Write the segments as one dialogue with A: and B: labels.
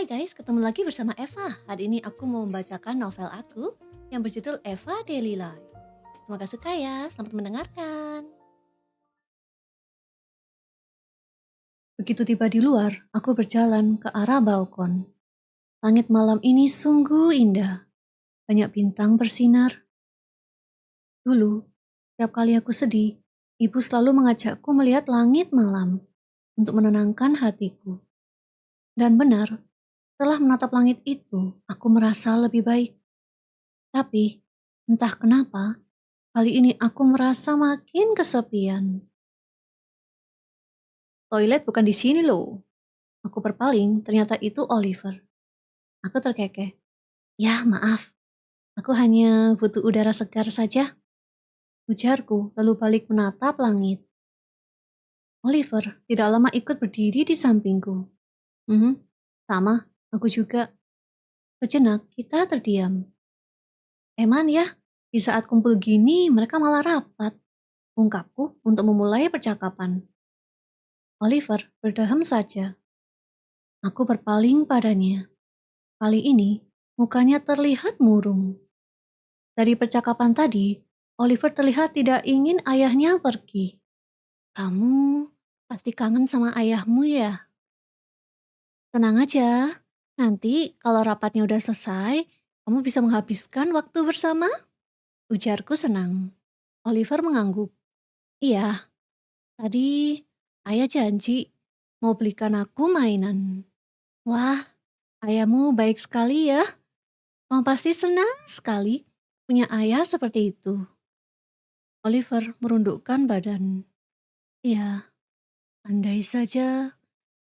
A: Hai guys, ketemu lagi bersama Eva. Hari ini aku mau membacakan novel aku yang berjudul Eva Daily Life. Semoga suka ya, selamat mendengarkan. Begitu tiba di luar, aku berjalan ke arah balkon. Langit malam ini sungguh indah. Banyak bintang bersinar. Dulu, setiap kali aku sedih, ibu selalu mengajakku melihat langit malam untuk menenangkan hatiku. Dan benar, setelah menatap langit itu, aku merasa lebih baik. Tapi, entah kenapa, kali ini aku merasa makin kesepian. Toilet bukan di sini loh. Aku berpaling, ternyata itu Oliver. Aku terkekeh. Ya, maaf. Aku hanya butuh udara segar saja. Ujarku, lalu balik menatap langit. Oliver tidak lama ikut berdiri di sampingku. Mhm, sama, aku juga. Sejenak kita terdiam. Eman ya, di saat kumpul gini mereka malah rapat. Ungkapku untuk memulai percakapan. Oliver berdehem saja. Aku berpaling padanya. Kali ini, mukanya terlihat murung. Dari percakapan tadi, Oliver terlihat tidak ingin ayahnya pergi. Kamu pasti kangen sama ayahmu ya? Tenang aja, nanti kalau rapatnya udah selesai, kamu bisa menghabiskan waktu bersama? Ujarku senang. Oliver mengangguk. Iya, tadi ayah janji mau belikan aku mainan. Wah, ayahmu baik sekali ya. Kamu pasti senang sekali punya ayah seperti itu. Oliver merundukkan badan. Ya, andai saja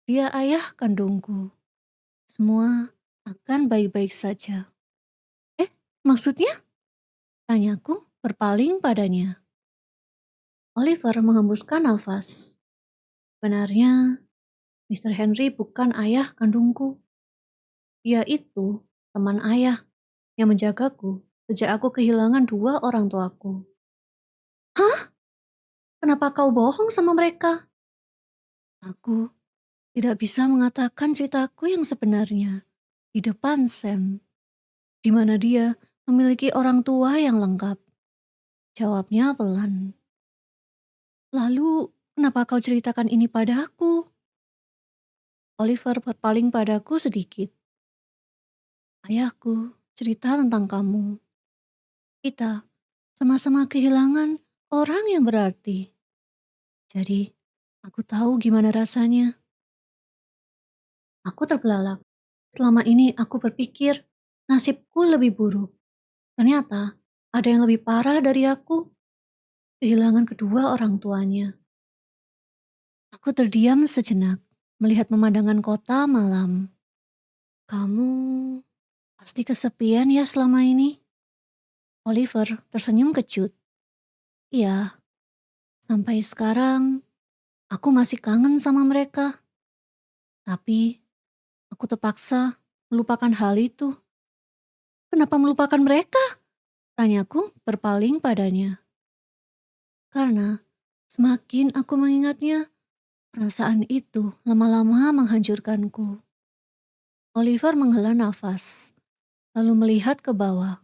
A: dia ayah kandungku. Semua akan baik-baik saja. Eh, maksudnya? Tanyaku berpaling padanya. Oliver menghembuskan nafas. Benarnya, Mr. Henry bukan ayah kandungku. Dia itu teman ayah yang menjagaku sejak aku kehilangan dua orang tuaku. Hah? Kenapa kau bohong sama mereka? Aku tidak bisa mengatakan ceritaku yang sebenarnya di depan Sam, di mana dia memiliki orang tua yang lengkap. Jawabnya pelan. Lalu, kenapa kau ceritakan ini padaku? Oliver berpaling padaku sedikit. Ayahku cerita tentang kamu. Kita sama-sama kehilangan orang yang berarti. Jadi, aku tahu gimana rasanya. Aku terbelalak. Selama ini aku berpikir nasibku lebih buruk. Ternyata ada yang lebih parah dari aku, kehilangan kedua orang tuanya. Aku terdiam sejenak, melihat pemandangan kota malam. Kamu pasti kesepian ya selama ini? Oliver tersenyum kecut. Iya, sampai sekarang aku masih kangen sama mereka. Tapi aku terpaksa melupakan hal itu. Kenapa melupakan mereka? Tanyaku berpaling padanya. Karena semakin aku mengingatnya, perasaan itu lama-lama menghancurkanku. Oliver menghela nafas, lalu melihat ke bawah.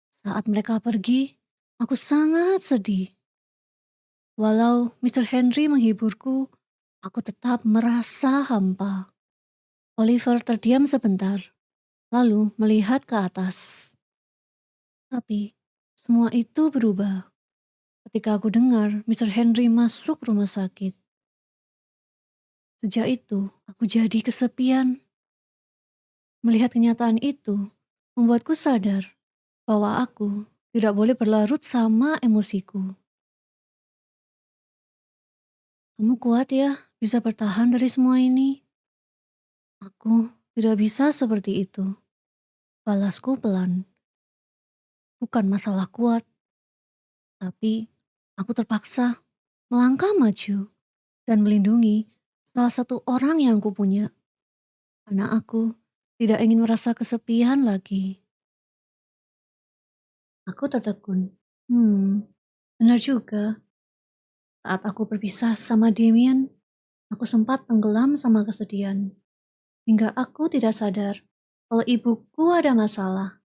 A: Saat mereka pergi, aku sangat sedih. Walau Mr. Henry menghiburku, aku tetap merasa hampa. Oliver terdiam sebentar, lalu melihat ke atas. Tapi semua itu berubah ketika aku dengar Mr. Henry masuk rumah sakit. Sejak itu, aku jadi kesepian. Melihat kenyataan itu, membuatku sadar bahwa aku tidak boleh berlarut sama emosiku. Kamu kuat ya, bisa bertahan dari semua ini. Aku tidak bisa seperti itu. Balasku pelan. Bukan masalah kuat, tapi aku terpaksa melangkah maju dan melindungi salah satu orang yang kupunya. Karena aku tidak ingin merasa kesepian lagi. Aku tertegun. Benar juga. Saat aku berpisah sama Damien, aku sempat tenggelam sama kesedihan. hingga aku tidak sadar kalau ibuku ada masalah.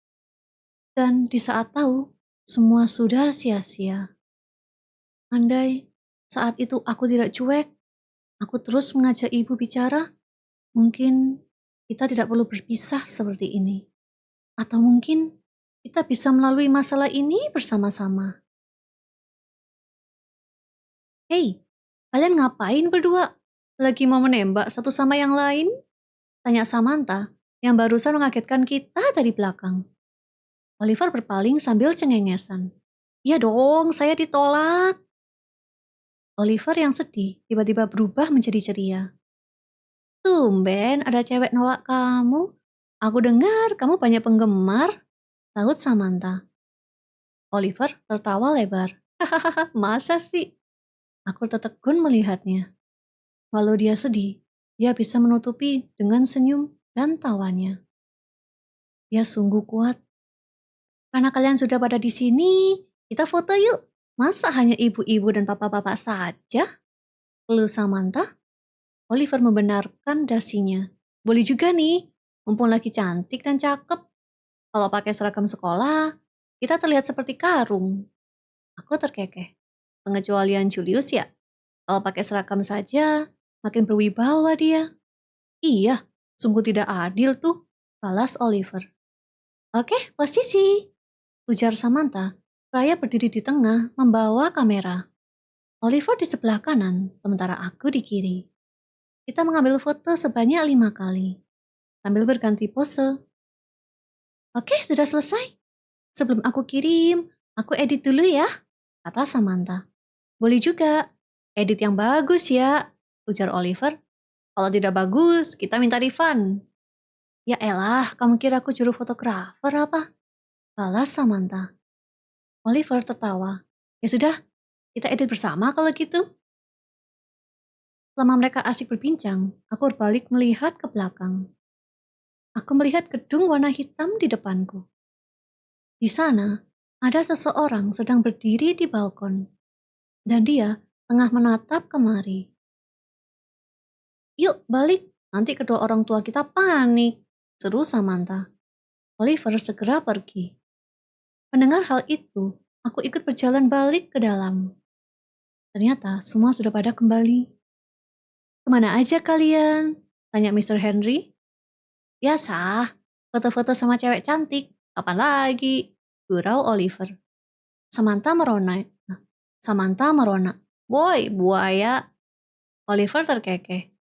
A: Dan di saat tahu, semua sudah sia-sia. Andai saat itu aku tidak cuek, aku terus mengajak ibu bicara, mungkin kita tidak perlu berpisah seperti ini. Atau mungkin kita bisa melalui masalah ini bersama-sama. Hei, kalian ngapain berdua? Lagi mau menembak satu sama yang lain? Tanya Samantha yang barusan mengagetkan kita dari belakang. Oliver berpaling sambil cengengesan. Ya dong, saya ditolak. Oliver yang sedih tiba-tiba berubah menjadi ceria. Tumben ada cewek nolak kamu. Aku dengar kamu banyak penggemar, sahut Samantha. Oliver tertawa lebar. Hahaha, masa sih? Aku tertegun melihatnya. Walau dia sedih, dia bisa menutupi dengan senyum dan tawanya. Dia sungguh kuat. Karena kalian sudah pada di sini, kita foto yuk. Masa hanya ibu-ibu dan bapak-bapak saja? Lalu Samantha, Oliver membenarkan dasinya. Boleh juga nih, mumpung lagi cantik dan cakep. Kalau pakai seragam sekolah, kita terlihat seperti karung. Aku terkekeh. Pengecualian Julius ya? Kalau pakai seragam saja, makin berwibawa dia. Iya, sungguh tidak adil tuh, balas Oliver. Oke, posisi, ujar Samantha. Raya berdiri di tengah, membawa kamera. Oliver di sebelah kanan, sementara aku di kiri. Kita mengambil foto sebanyak 5 kali, sambil berganti pose. Oke, sudah selesai. Sebelum aku kirim, aku edit dulu ya, kata Samantha. Boleh juga, edit yang bagus ya, ujar Oliver. Kalau tidak bagus, kita minta refund. Ya elah, kamu kira aku juru fotografer apa? Balas Samantha. Oliver tertawa. Ya sudah, kita edit bersama kalau gitu. Selama mereka asik berbincang, aku berbalik melihat ke belakang. Aku melihat gedung warna hitam di depanku. Di sana, ada seseorang sedang berdiri di balkon. Dan dia tengah menatap kemari. Yuk balik, nanti kedua orang tua kita panik, seru Samantha. Oliver segera pergi. Mendengar hal itu, aku ikut berjalan balik ke dalam. Ternyata semua sudah pada kembali. Kemana aja kalian? Tanya Mr. Henry. Biasa, foto-foto sama cewek cantik. Kapan lagi? Gurau Oliver. Samantha merona. Woi, buaya. Oliver terkekeh.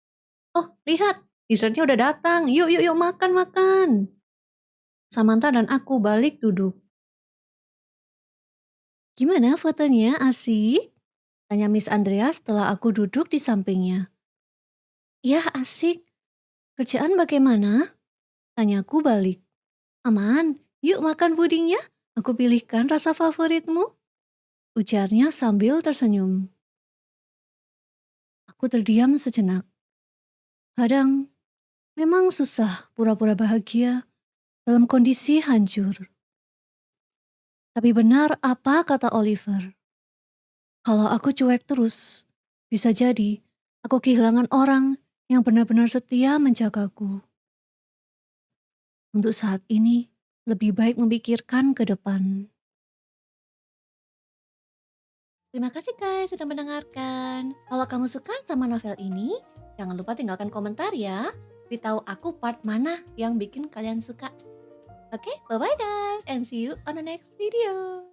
A: Oh, lihat, dessertnya udah datang. Yuk, yuk, yuk, makan, makan. Samantha dan aku balik duduk. Gimana fotonya, asik? Tanya Miss Andrea setelah aku duduk di sampingnya. Ya, asik. Kerjaan bagaimana? Tanyaku balik. Aman, yuk makan pudingnya. Aku pilihkan rasa favoritmu. Ujarnya sambil tersenyum. Aku terdiam sejenak. Kadang, memang susah pura-pura bahagia dalam kondisi hancur. Tapi benar apa kata Oliver. Kalau aku cuek terus, bisa jadi aku kehilangan orang yang benar-benar setia menjagaku. Untuk saat ini, lebih baik memikirkan ke depan. Terima kasih guys sudah mendengarkan. Kalau kamu suka sama novel ini, jangan lupa tinggalkan komentar ya. Beritahu aku part mana yang bikin kalian suka. Oke, bye-bye guys and see you on the next video.